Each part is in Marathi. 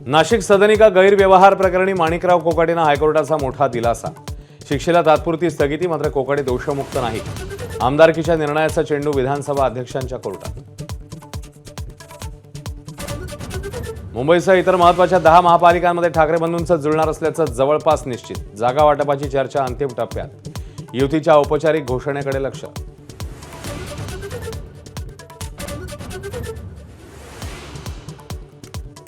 नाशिक सदनिका गैरव्यवहार प्रकरणी माणिकराव कोकाटेंना हायकोर्टाचा मोठा दिलासा। शिक्षेला तात्पुरती स्थगिती, मात्र कोकाटे दोषमुक्त नाही। आमदारकीच्या निर्णयाचा चेंडू विधानसभा अध्यक्षांच्या कोर्टात। मुंबईसह इतर महत्त्वाच्या 10 महापालिकांमध्ये ठाकरे बंधूंचं जुळणार असल्याचं जवळपास निश्चित। जागा वाटपाची चर्चा अंतिम टप्प्यात। युतीच्या औपचारिक घोषणेकडे लक्ष।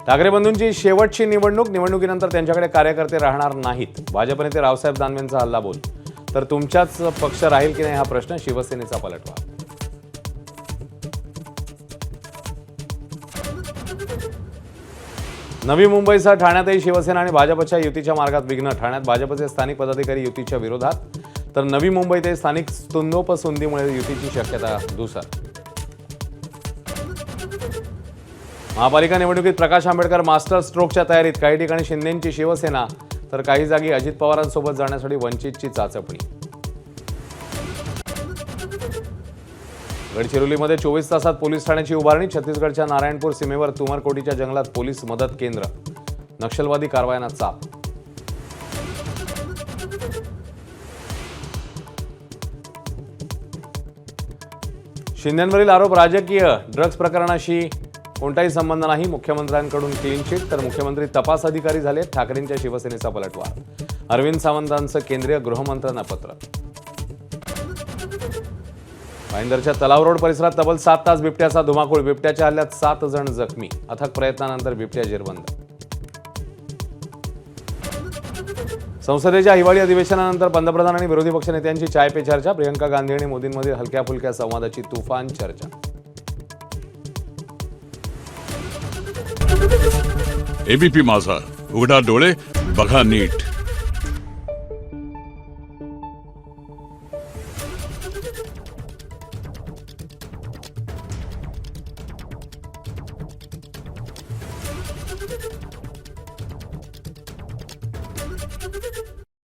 ठाकरे बंधूंची शेवटची निवडणुकीनंतर त्यांच्याकडे कार्यकर्ते राहणार नाहीत। भाजप नेते रावसाहेब दानवेंचा हल्लाबोल। तर तुमचाच पक्ष राहील की नाही हा प्रश्न, शिवसेनेचा पलटवार। नवी मुंबईसह ठाण्यातही शिवसेना आणि भाजपच्या युतीच्या मार्गात विघ्न। ठाण्यात भाजपचे स्थानिक पदाधिकारी युतीच्या विरोधात, तर नवी मुंबईतही स्थानिक तुंदोपसुंदीमुळे युतीची शक्यता धुसर। महापालिका निवडणुकीत प्रकाश आंबेडकर मास्टर स्ट्रोकच्या तयारीत। काही ठिकाणी शिंदेंची शिवसेना, तर काही जागी अजित पवारांसोबत जाण्यासाठी वंचितची चाचपणी। गडचिरोलीमध्ये 24 तासात पोलीस ठाण्याची उभारणी। छत्तीसगडच्या नारायणपूर सीमेवर तुमरकोटीच्या जंगलात पोलीस मदत केंद्र। नक्षलवादी कारवायांना चाप। शिंदेंवरील आरोप राजकीय। ड्रग्ज प्रकरणाशी कोणताही संबंध नाही। मुख्यमंत्र्यांकडून क्लीन चिट, तर मुख्यमंत्री तपास अधिकारी झाले। ठाकरेंच्या शिवसेनेचा पलटवार। अरविंद सावंतांचं केंद्रीय गृहमंत्र्यांना पत्र। भाईंदरच्या तलाव रोड परिसरात तब्बल 7 तास बिबट्याचा धुमाकूळ। बिबट्याच्या हल्ल्यात 7 जण जखमी। अथक प्रयत्नानंतर बिबट्या जेरबंद। संसदेच्या हिवाळी अधिवेशनानंतर पंतप्रधान आणि विरोधी पक्षनेत्यांची चाय पे चर्चा। प्रियंका गांधी आणि मोदींमधील हलक्या फुलक्या संवादाची तुफान चर्चा। एबीपी माझा, उघडा डोळे बघा नीट।